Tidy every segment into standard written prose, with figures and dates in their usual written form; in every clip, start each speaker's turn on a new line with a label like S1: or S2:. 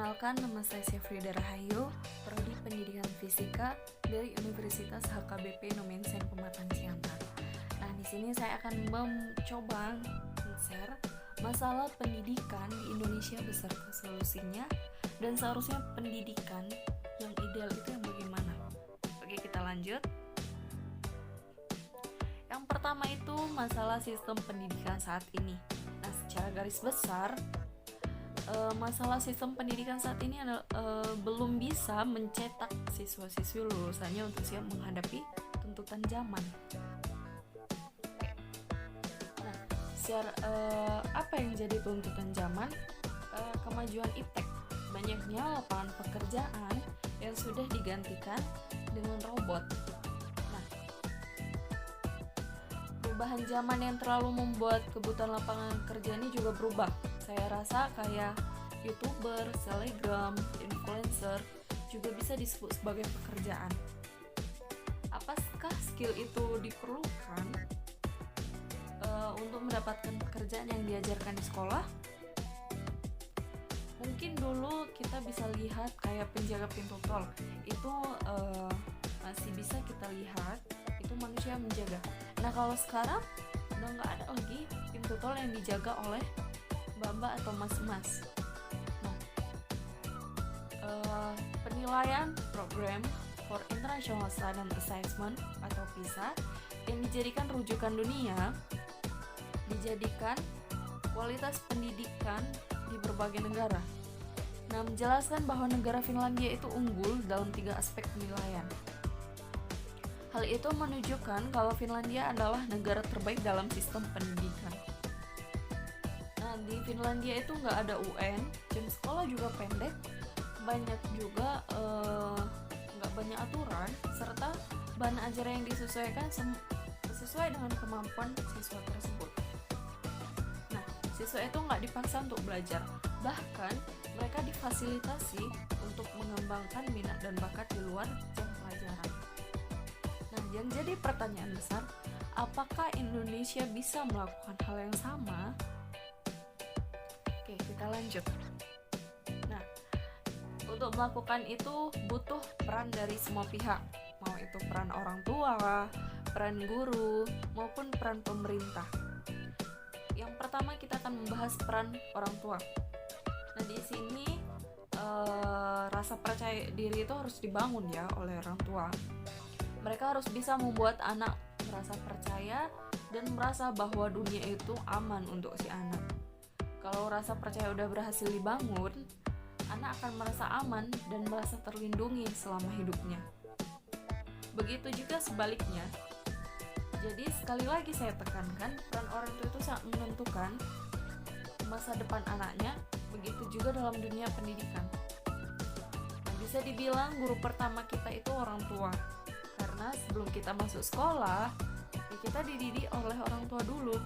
S1: Perkenalkan, nama saya Syafrida Rahayu, Prodi Pendidikan Fisika dari Universitas HKBP Nomensen Pematang Siantar. Nah, di sini saya akan mencoba share masalah pendidikan di Indonesia beserta solusinya, dan seharusnya pendidikan yang ideal itu yang bagaimana. Oke, kita lanjut. Yang pertama itu masalah sistem pendidikan saat ini. Nah, secara garis besar, masalah sistem pendidikan saat ini adalah belum bisa mencetak siswa-siswi lulusannya untuk siap menghadapi tuntutan zaman. Nah, apa yang jadi tuntutan zaman? Kemajuan iptek, banyaknya lapangan pekerjaan yang sudah digantikan dengan robot. Nah, perubahan zaman yang terlalu membuat kebutuhan lapangan kerja ini juga berubah. Saya rasa kayak YouTuber, selebgram, influencer juga bisa disebut sebagai pekerjaan. Apakah skill itu diperlukan untuk mendapatkan pekerjaan yang diajarkan di sekolah? Mungkin dulu kita bisa lihat kayak penjaga pintu tol itu masih bisa kita lihat itu manusia menjaga. Nah, kalau sekarang udah nggak ada lagi pintu tol yang dijaga oleh mbak-mbak atau mas-mas. Nah, penilaian Program for International Student Assessment atau PISA yang dijadikan rujukan dunia, dijadikan kualitas pendidikan di berbagai negara. Nah, menjelaskan bahwa negara Finlandia itu unggul dalam 3 aspek penilaian. Hal itu menunjukkan kalau Finlandia adalah negara terbaik dalam sistem pendidikan. Di Finlandia itu nggak ada UN, jam sekolah juga pendek, banyak juga nggak banyak aturan, serta bahan ajaran yang disesuaikan sesuai dengan kemampuan siswa tersebut. Nah, siswa itu nggak dipaksa untuk belajar, bahkan mereka difasilitasi untuk mengembangkan minat dan bakat di luar jam pelajaran. Nah, yang jadi pertanyaan besar, apakah Indonesia bisa melakukan hal yang sama? Oke, kita lanjut. Nah, untuk melakukan itu butuh peran dari semua pihak, mau itu peran orang tua, peran guru, maupun peran pemerintah. Yang pertama kita akan membahas peran orang tua. Nah, di sini rasa percaya diri itu harus dibangun ya oleh orang tua. Mereka harus bisa membuat anak merasa percaya dan merasa bahwa dunia itu aman untuk si anak. Kalau rasa percaya udah berhasil dibangun, anak akan merasa aman dan merasa terlindungi selama hidupnya. Begitu juga sebaliknya. Jadi sekali lagi saya tekankan, peran orang tua itu sangat menentukan masa depan anaknya, begitu juga dalam dunia pendidikan. Nah, bisa dibilang guru pertama kita itu orang tua. Karena sebelum kita masuk sekolah, ya kita dididik oleh orang tua dulu.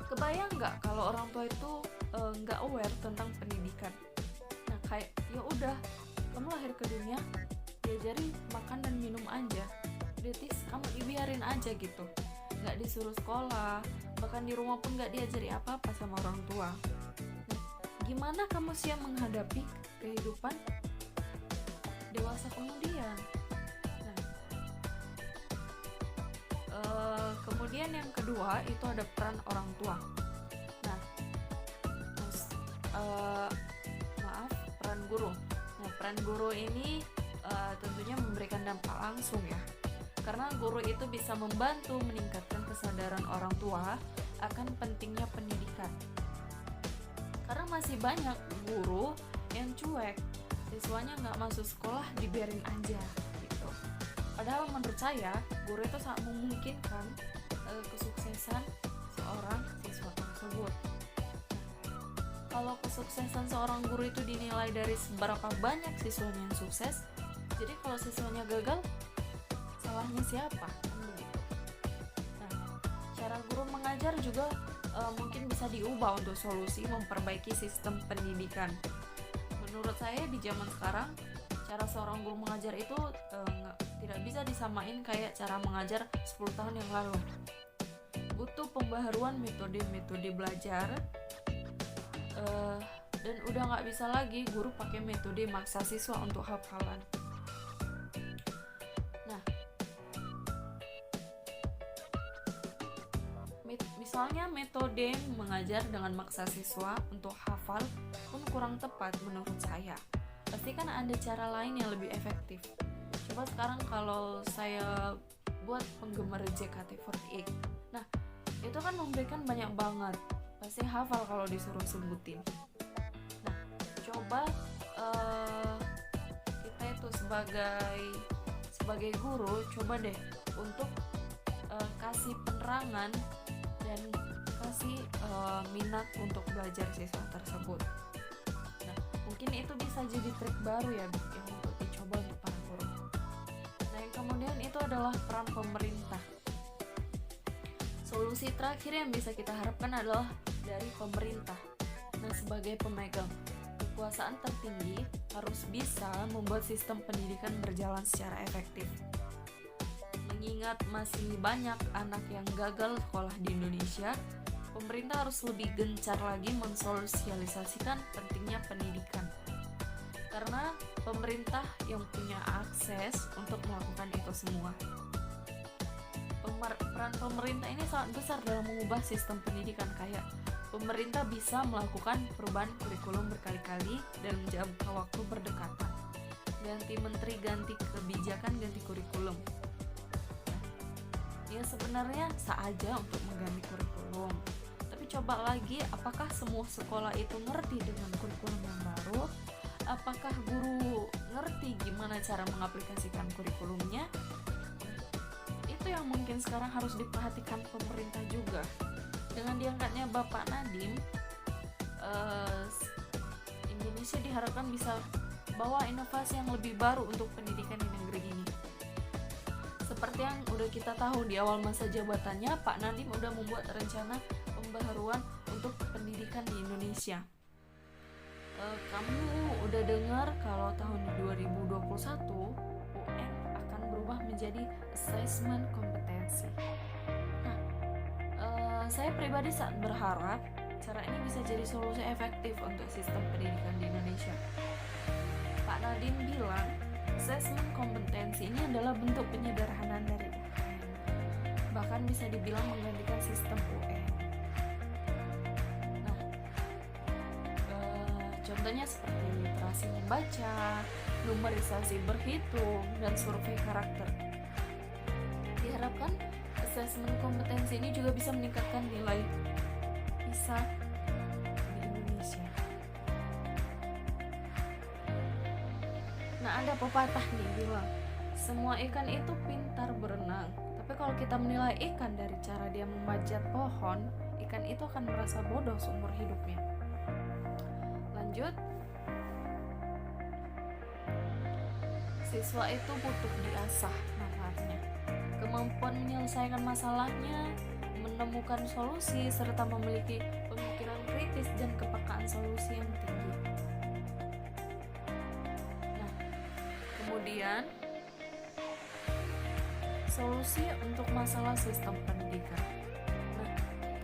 S1: Kebayang nggak kalau orang tua itu nggak aware tentang pendidikan? Nah, kayak ya udah, kamu lahir ke dunia diajari makan dan minum aja, berarti kamu dibiarin aja gitu, nggak disuruh sekolah, bahkan di rumah pun nggak diajari apa-apa sama orang tua. Nah, gimana kamu siap menghadapi kehidupan dewasa kemudian? Kemudian yang kedua itu ada peran orang tua. Nah, peran guru. Nah, peran guru ini tentunya memberikan dampak langsung ya, karena guru itu bisa membantu meningkatkan kesadaran orang tua akan pentingnya pendidikan. Karena masih banyak guru yang cuek, siswanya nggak masuk sekolah dibiarin aja. Padahal menurut saya, guru itu sangat memungkinkan kesuksesan seorang siswa tersebut. Kalau kesuksesan seorang guru itu dinilai dari seberapa banyak siswanya yang sukses, jadi kalau siswanya gagal, salahnya siapa? Begitu. Nah, cara guru mengajar juga mungkin bisa diubah untuk solusi memperbaiki sistem pendidikan. Menurut saya di zaman sekarang, cara seorang guru mengajar itu tidak bisa disamain kayak cara mengajar 10 tahun yang lalu. Butuh pembaharuan metode-metode belajar, Dan udah nggak bisa lagi guru pakai metode maksa siswa untuk hafalan. Nah, misalnya metode mengajar dengan maksa siswa untuk hafal pun kurang tepat menurut saya. Pasti kan ada cara lain yang lebih efektif. Coba sekarang kalau saya buat penggemar JKT48. Nah, itu kan memberikan banyak banget. Pasti hafal kalau disuruh sebutin. Nah, coba kita itu sebagai guru, coba deh untuk kasih penerangan dan kasih minat untuk belajar siswa tersebut. Nah, mungkin itu bisa jadi trik baru ya yang untuk dicoba untuk para guru. Nah, yang kemudian itu adalah peran pemerintah. Solusi terakhir yang bisa kita harapkan adalah dari pemerintah. Nah, sebagai pemegang kekuasaan tertinggi harus bisa membuat sistem pendidikan berjalan secara efektif. Mengingat masih banyak anak yang gagal sekolah di Indonesia, pemerintah harus lebih gencar lagi mensosialisasikan pentingnya pendidikan. Karena pemerintah yang punya akses untuk melakukan itu semua. Peran pemerintah ini sangat besar dalam mengubah sistem pendidikan, kayak pemerintah bisa melakukan perubahan kurikulum berkali-kali dalam jangka waktu berdekatan. Ganti menteri, ganti kebijakan, ganti kurikulum. Ya sebenarnya sah aja untuk mengganti kurikulum. Tapi coba lagi, apakah semua sekolah itu ngerti dengan kurikulum yang baru? Apakah guru ngerti gimana cara mengaplikasikan kurikulumnya? Itu yang mungkin sekarang harus diperhatikan pemerintah juga. Dengan diangkatnya Bapak Nadiem, Indonesia diharapkan bisa bawa inovasi yang lebih baru untuk pendidikan di negeri ini. Seperti yang udah kita tahu di awal masa jabatannya, Pak Nadiem udah membuat rencana pembaharuan untuk pendidikan di Indonesia. Kamu udah dengar kalau tahun 2021 UN akan berubah menjadi assessment kompetensi. Nah, saya pribadi sangat berharap cara ini bisa jadi solusi efektif untuk sistem pendidikan di Indonesia. Pak Nadiem bilang assessment kompetensi ini adalah bentuk penyederhanaan dari UN, bahkan bisa dibilang menggantikan sistem UN. Nah, contohnya seperti literasi membaca, numerisasi berhitung, dan survei karakter. Diharapkan assessment kompetensi ini juga bisa meningkatkan nilai PISA di Indonesia. Nah, ada pepatah nih bilang, semua ikan itu pintar berenang, tapi kalau kita menilai ikan dari cara dia memanjat pohon, ikan itu akan merasa bodoh seumur hidupnya. Lanjut, siswa itu butuh diasah nalarnya, kemampuan menyelesaikan masalahnya, menemukan solusi, serta memiliki pemikiran kritis dan kepekaan solusi yang tinggi. Nah, kemudian solusi untuk masalah sistem pendidikan. Nah,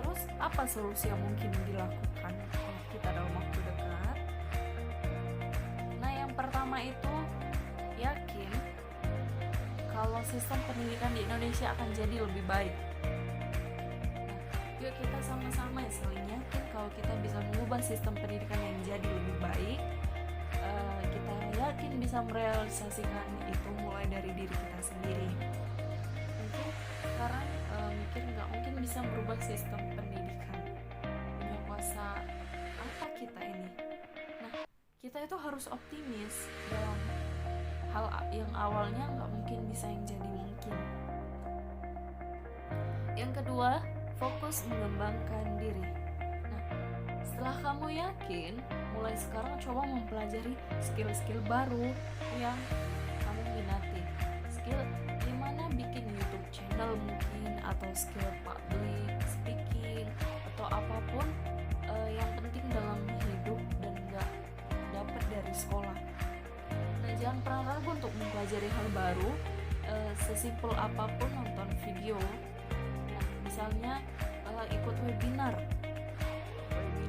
S1: terus apa solusi yang mungkin dilakukan oleh kita dalam waktu dekat? Nah, yang pertama itu yakin kalau sistem pendidikan di Indonesia akan jadi lebih baik. Nah, yuk kita sama-sama saling yakin kalau kita bisa mengubah sistem pendidikan yang jadi lebih baik. Kita yakin bisa merealisasikan itu mulai dari diri kita sendiri. Mungkin sekarang mikir nggak mungkin bisa merubah sistem pendidikan, punya kuasa apa kita ini. Nah, kita itu harus optimis dalam hal yang awalnya nggak mungkin bisa yang jadi mungkin. Yang kedua, fokus mengembangkan diri. Nah, setelah kamu yakin, mulai sekarang coba mempelajari skill-skill baru yang kamu minati. Skill gimana bikin YouTube channel mungkin, atau skill public speaking, atau apapun yang penting dalam hidup dan nggak dapat dari sekolah. Nah, jangan pernah ragu untuk mempelajari hal baru, sesimpel apapun nonton video. Nah, misalnya ikut webinar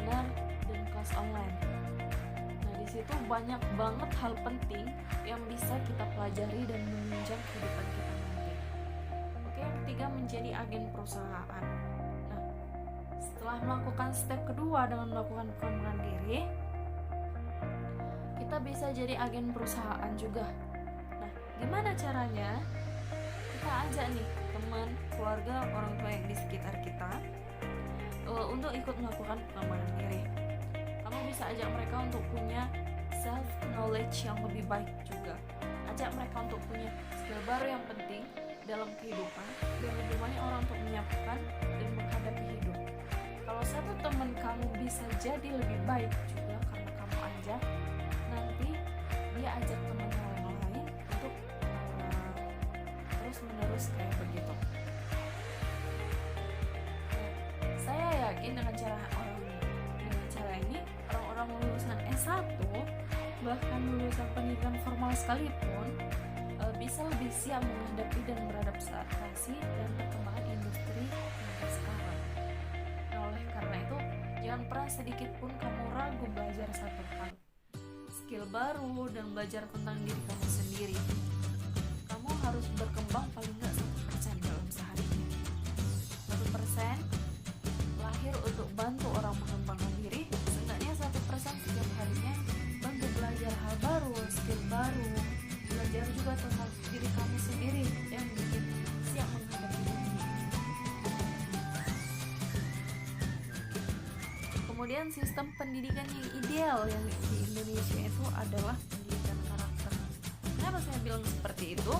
S1: dan kelas online. situ banyak banget hal penting yang bisa kita pelajari dan menunjang kehidupan kita nanti. Oke, yang ketiga, menjadi agen perusahaan. Nah, setelah melakukan step kedua dengan melakukan pengembangan diri, kita bisa jadi agen perusahaan juga. Nah, gimana caranya? Kita ajak nih teman, keluarga, orang tua yang di sekitar kita untuk ikut melakukan pengembangan diri. Kamu bisa ajak mereka untuk punya self knowledge yang lebih baik juga. Ajak mereka untuk punya skill baru yang penting dalam kehidupan dan lebih banyak orang untuk menyiapkan dan menghadapi hidup. Kalau satu teman kamu bisa jadi lebih baik juga karena kamu ajak, nanti dia ajak teman yang lain untuk terus menerus kayak begitu. Saya yakin dengan cara ini orang-orang lulusan S1 bahkan lulusan pendidikan formal sekalipun bisa lebih siap menghadapi dan beradaptasi dan perkembangan industri yang sekarang. Nah, oleh karena itu jangan pernah sedikit pun kamu ragu belajar satu hal, skill baru, dan belajar tentang diri kamu sendiri. Kamu harus berkembang paling nggak 1% dalam sehari. 1% lahir untuk bantu orang mengembangkan diri, seenggaknya 1% setiap harinya bantu belajar hal baru, skill baru, belajar juga tentang diri kamu sendiri yang bikin siap menghadapi dunia. Kemudian sistem pendidikan yang ideal yang di Indonesia itu adalah pendidikan karakter. Kenapa saya bilang seperti itu?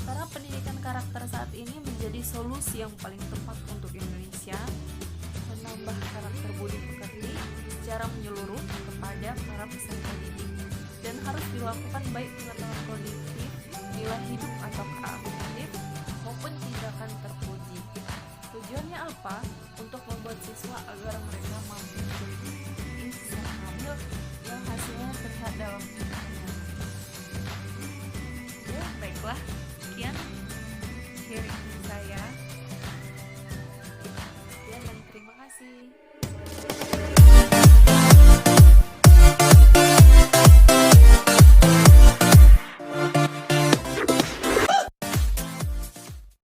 S1: Karena pendidikan karakter saat ini menjadi solusi yang paling tepat untuk Indonesia, menambah karakter budi pekerti secara menyeluruh kepada para peserta didik, dan harus dilakukan baik pengetahuan kognitif, nilai hidup atau afektif maupun tindakan terpuji. Tujuannya apa? Untuk membuat siswa agar mereka mampu menjadi insan hamil yang hasilnya terlihat dalam hidupnya. Ya, baiklah, sekian sharing saya. Sekian dan terima kasih.